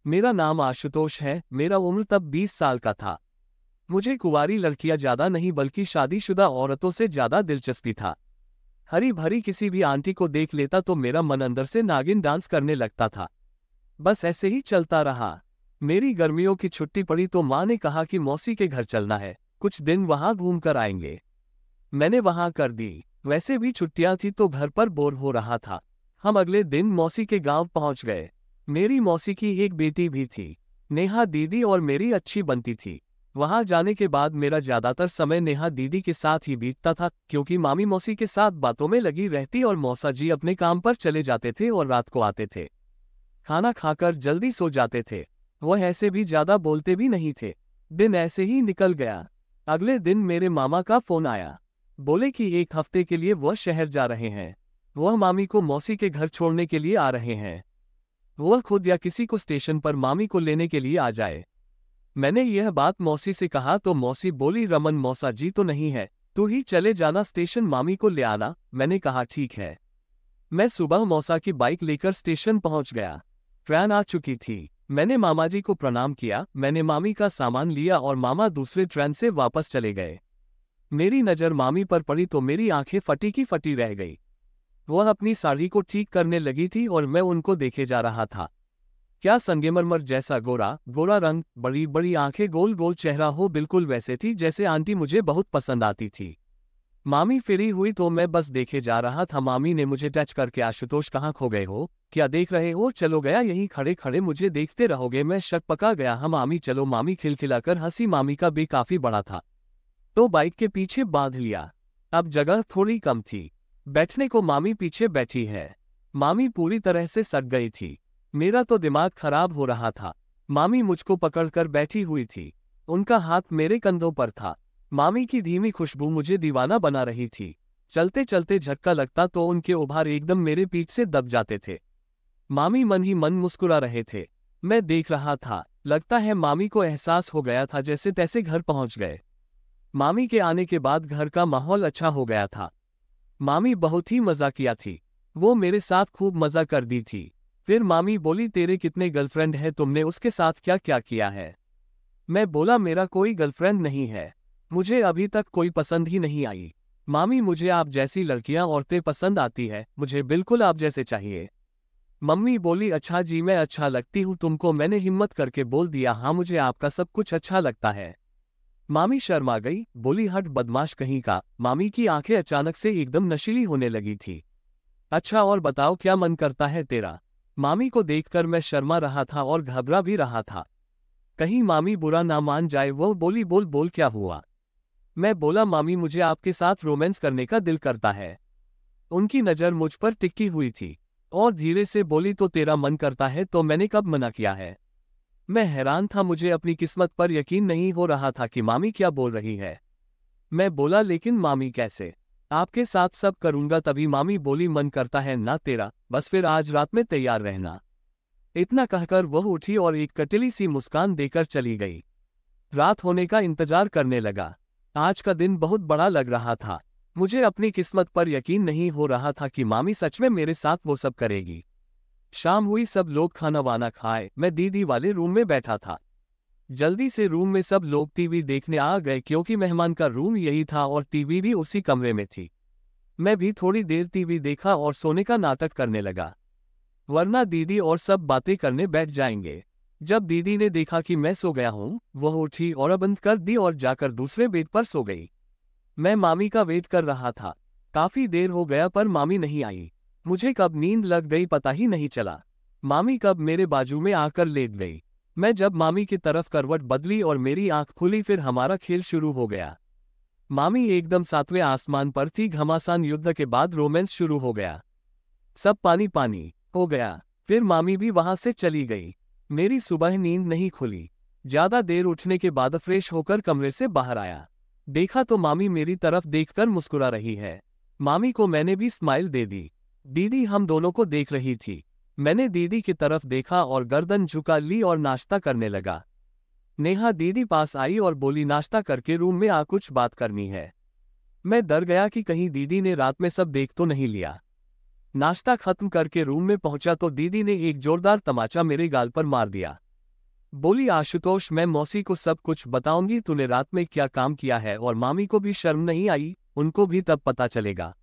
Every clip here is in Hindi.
मेरा नाम आशुतोष है। मेरा उम्र तब 20 साल का था। मुझे कुंवारी लड़कियां ज्यादा नहीं बल्कि शादीशुदा औरतों से ज्यादा दिलचस्पी था। हरी भरी किसी भी आंटी को देख लेता तो मेरा मन अंदर से नागिन डांस करने लगता था। बस ऐसे ही चलता रहा। मेरी गर्मियों की छुट्टी पड़ी तो माँ ने कहा कि मौसी के घर चलना है, कुछ दिन वहां घूम कर आएंगे। मैंने वहां कर दी। वैसे भी छुट्टियां थी तो घर पर बोर हो रहा था। हम अगले दिन मौसी के गांव पहुंच गए। मेरी मौसी की एक बेटी भी थी, नेहा दीदी, और मेरी अच्छी बनती थी। वहां जाने के बाद मेरा ज्यादातर समय नेहा दीदी के साथ ही बीतता था, क्योंकि मामी मौसी के साथ बातों में लगी रहती और मौसा जी अपने काम पर चले जाते थे और रात को आते थे। खाना खाकर जल्दी सो जाते थे। वह ऐसे भी ज्यादा बोलते भी नहीं थे। दिन ऐसे ही निकल गया। अगले दिन मेरे मामा का फोन आया। बोले कि 1 हफ्ते के लिए वह शहर जा रहे हैं। वह मामी को मौसी के घर छोड़ने के लिए आ रहे हैं। वह खुद या किसी को स्टेशन पर मामी को लेने के लिए आ जाए। मैंने यह बात मौसी से कहा तो मौसी बोली, रमन मौसा जी तो नहीं है, तू ही चले जाना स्टेशन, मामी को ले आना। मैंने कहा ठीक है। मैं सुबह मौसा की बाइक लेकर स्टेशन पहुंच गया। ट्रेन आ चुकी थी। मैंने मामा जी को प्रणाम किया। मैंने मामी का सामान लिया और मामा दूसरे ट्रेन से वापस चले गए। मेरी नज़र मामी पर पड़ी तो मेरी आंखें फटी की फटी रह गई। वह अपनी साड़ी को ठीक करने लगी थी और मैं उनको देखे जा रहा था। क्या संगमरमर जैसा गोरा गोरा रंग, बड़ी बड़ी आंखें, गोल गोल चेहरा हो, बिल्कुल वैसे थी जैसे आंटी मुझे बहुत पसंद आती थी। मामी फिरी हुई तो मैं बस देखे जा रहा था। मामी ने मुझे टच करके, आशुतोष कहाँ खो गए हो, क्या देख रहे हो, चलो गया यहीं खड़े खड़े मुझे देखते रहोगे। मैं शक पका गया। हाँ मामी चलो। मामी खिलखिलाकर हंसी। मामी का भी काफी बड़ा था तो बाइक के पीछे बांध लिया। अब जगह थोड़ी कम थी बैठने को। मामी पीछे बैठी है। मामी पूरी तरह से सट गई थी। मेरा तो दिमाग खराब हो रहा था। मामी मुझको पकड़कर बैठी हुई थी। उनका हाथ मेरे कंधों पर था। मामी की धीमी खुशबू मुझे दीवाना बना रही थी। चलते चलते झटका लगता तो उनके उभार एकदम मेरे पीठ से दब जाते थे। मामी मन ही मन मुस्कुरा रहे थे। मैं देख रहा था। लगता है मामी को एहसास हो गया था। जैसे तैसे घर पहुंच गए। मामी के आने के बाद घर का माहौल अच्छा हो गया था। मामी बहुत ही मजाकिया थी। वो मेरे साथ खूब मजा कर दी थी। फिर मामी बोली, तेरे कितने गर्लफ्रेंड है, तुमने उसके साथ क्या क्या किया है। मैं बोला, मेरा कोई गर्लफ्रेंड नहीं है, मुझे अभी तक कोई पसंद ही नहीं आई। मामी, मुझे आप जैसी लड़कियां औरतें पसंद आती है, मुझे बिल्कुल आप जैसे चाहिए। मम्मी बोली, अच्छा जी, मैं अच्छा लगती हूँ तुमको। मैंने हिम्मत करके बोल दिया, हाँ मुझे आपका सब कुछ अच्छा लगता है। मामी शर्मा गई, बोली, हट बदमाश कहीं का। मामी की आंखें अचानक से एकदम नशीली होने लगी थी। अच्छा और बताओ क्या मन करता है तेरा। मामी को देखकर मैं शर्मा रहा था और घबरा भी रहा था, कहीं मामी बुरा ना मान जाए। वो बोली, बोल बोल क्या हुआ। मैं बोला, मामी मुझे आपके साथ रोमांस करने का दिल करता है। उनकी नज़र मुझ पर टिकी हुई थी और धीरे से बोली, तो तेरा मन करता है तो मैंने कब मना किया है। मैं हैरान था। मुझे अपनी किस्मत पर यकीन नहीं हो रहा था कि मामी क्या बोल रही है। मैं बोला, लेकिन मामी कैसे, आपके साथ सब करूंगा तभी। मामी बोली, मन करता है ना तेरा, बस फिर आज रात में तैयार रहना। इतना कहकर वह उठी और एक कटली सी मुस्कान देकर चली गई। रात होने का इंतजार करने लगा। आज का दिन बहुत बड़ा लग रहा था। मुझे अपनी किस्मत पर यकीन नहीं हो रहा था कि मामी सच में मेरे साथ वो सब करेगी। शाम हुई, सब लोग खाना वाना खाए। मैं दीदी वाले रूम में बैठा था। जल्दी से रूम में सब लोग टीवी देखने आ गए, क्योंकि मेहमान का रूम यही था और टीवी भी उसी कमरे में थी। मैं भी थोड़ी देर टीवी देखा और सोने का नाटक करने लगा, वरना दीदी और सब बातें करने बैठ जाएंगे। जब दीदी ने देखा कि मैं सो गया हूं, वह उठी और बंद कर दी और जाकर दूसरे बेड पर सो गई। मैं मामी का वेट कर रहा था। काफी देर हो गया पर मामी नहीं आई। मुझे कब नींद लग गई पता ही नहीं चला। मामी कब मेरे बाजू में आकर लेट गई। मैं जब मामी की तरफ करवट बदली और मेरी आंख खुली, फिर हमारा खेल शुरू हो गया। मामी एकदम 7वें आसमान पर थी। घमासान युद्ध के बाद रोमांस शुरू हो गया। सब पानी पानी हो गया। फिर मामी भी वहां से चली गई। मेरी सुबह नींद नहीं खुली। ज्यादा देर उठने के बाद फ्रेश होकर कमरे से बाहर आया। देखा तो मामी मेरी तरफ देखकर मुस्कुरा रही है। मामी को मैंने भी स्माइल दे दी। दीदी हम दोनों को देख रही थी। मैंने दीदी की तरफ देखा और गर्दन झुका ली और नाश्ता करने लगा। नेहा दीदी पास आई और बोली, नाश्ता करके रूम में आ, कुछ बात करनी है। मैं डर गया कि कहीं दीदी ने रात में सब देख तो नहीं लिया। नाश्ता खत्म करके रूम में पहुंचा तो दीदी ने एक जोरदार तमाचा मेरे गाल पर मार दिया। बोली आशुतोष, मैं मौसी को सब कुछ बताऊंगी तूने रात में क्या काम किया है, और मामी को भी शर्म नहीं आई, उनको भी तब पता चलेगा।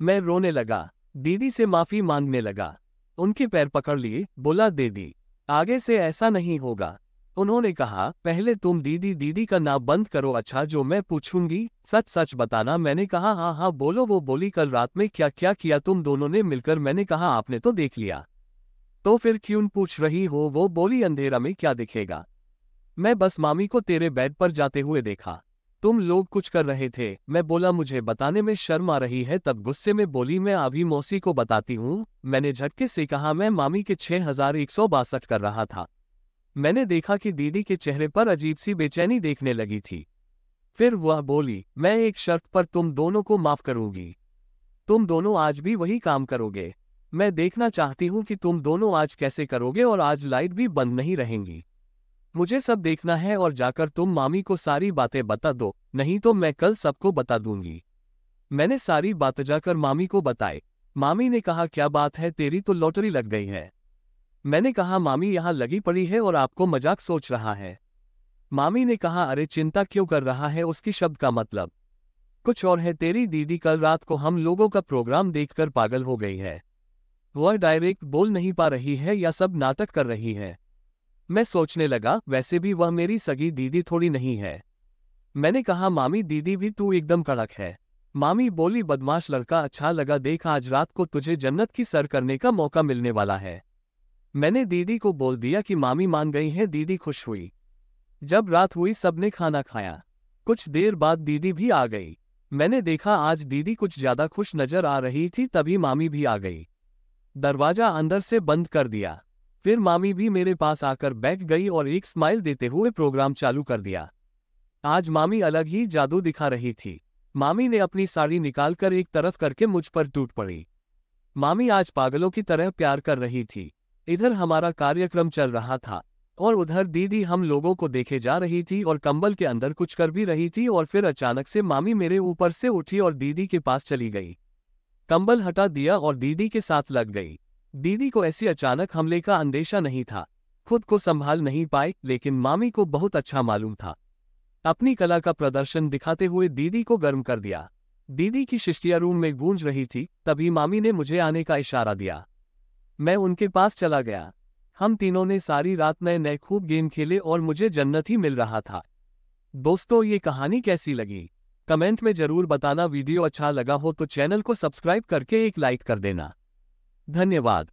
मैं रोने लगा, दीदी से माफी मांगने लगा, उनके पैर पकड़ लिए, बोला दीदी आगे से ऐसा नहीं होगा। उन्होंने कहा पहले तुम दीदी दीदी का नाम बंद करो, अच्छा जो मैं पूछूंगी सच सच बताना। मैंने कहा हाँ हाँ बोलो। वो बोली कल रात में क्या क्या किया तुम दोनों ने मिलकर। मैंने कहा आपने तो देख लिया, तो फिर क्यों पूछ रही हो। वो बोली अंधेरा में क्या दिखेगा, मैं बस मामी को तेरे बेड पर जाते हुए देखा, तुम लोग कुछ कर रहे थे। मैं बोला मुझे बताने में शर्म आ रही है, तब गुस्से में बोली मैं अभी मौसी को बताती हूँ। मैंने झटके से कहा मैं मामी के 6162 कर रहा था। मैंने देखा कि दीदी के चेहरे पर अजीब सी बेचैनी देखने लगी थी। फिर वह बोली मैं एक शर्त पर तुम दोनों को माफ करूंगी, तुम दोनों आज भी वही काम करोगे। मैं देखना चाहती हूं कि तुम दोनों आज कैसे करोगे, और आज लाइट भी बंद नहीं रहेंगी। मुझे सब देखना है, और जाकर तुम मामी को सारी बातें बता दो, नहीं तो मैं कल सबको बता दूंगी। मैंने सारी बात जाकर मामी को बताई। मामी ने कहा क्या बात है, तेरी तो लॉटरी लग गई है। मैंने कहा मामी यहाँ लगी पड़ी है और आपको मजाक सोच रहा है। मामी ने कहा अरे चिंता क्यों कर रहा है, उसकी शब्द का मतलब कुछ और है। तेरी दीदी कल रात को हम लोगों का प्रोग्राम देखकर पागल हो गई है, वह डायरेक्ट बोल नहीं पा रही है या सब नाटक कर रही है। मैं सोचने लगा वैसे भी वह मेरी सगी दीदी थोड़ी नहीं है। मैंने कहा मामी दीदी भी तू एकदम कड़क है। मामी बोली बदमाश लड़का, अच्छा लगा, देख आज रात को तुझे जन्नत की सर करने का मौका मिलने वाला है। मैंने दीदी को बोल दिया कि मामी मान गई है। दीदी खुश हुई। जब रात हुई सबने खाना खाया, कुछ देर बाद दीदी भी आ गई। मैंने देखा आज दीदी कुछ ज्यादा खुश नजर आ रही थी, तभी मामी भी आ गई। दरवाजा अंदर से बंद कर दिया। फिर मामी भी मेरे पास आकर बैठ गई और एक स्माइल देते हुए प्रोग्राम चालू कर दिया। आज मामी अलग ही जादू दिखा रही थी। मामी ने अपनी साड़ी निकालकर एक तरफ करके मुझ पर टूट पड़ी। मामी आज पागलों की तरह प्यार कर रही थी। इधर हमारा कार्यक्रम चल रहा था और उधर दीदी हम लोगों को देखे जा रही थी और कंबल के अंदर कुछ कर भी रही थी। और फिर अचानक से मामी मेरे ऊपर से उठी और दीदी के पास चली गई, कंबल हटा दिया और दीदी के साथ लग गई। दीदी को ऐसी अचानक हमले का अंदेशा नहीं था, खुद को संभाल नहीं पाई, लेकिन मामी को बहुत अच्छा मालूम था। अपनी कला का प्रदर्शन दिखाते हुए दीदी को गर्म कर दिया। दीदी की शिष्टिया रूम में गूंज रही थी, तभी मामी ने मुझे आने का इशारा दिया। मैं उनके पास चला गया। हम तीनों ने सारी रात नए नए खूब गेम खेले और मुझे जन्नत ही मिल रहा था। दोस्तों ये कहानी कैसी लगी कमेंट में जरूर बताना। वीडियो अच्छा लगा हो तो चैनल को सब्सक्राइब करके एक लाइक कर देना। धन्यवाद।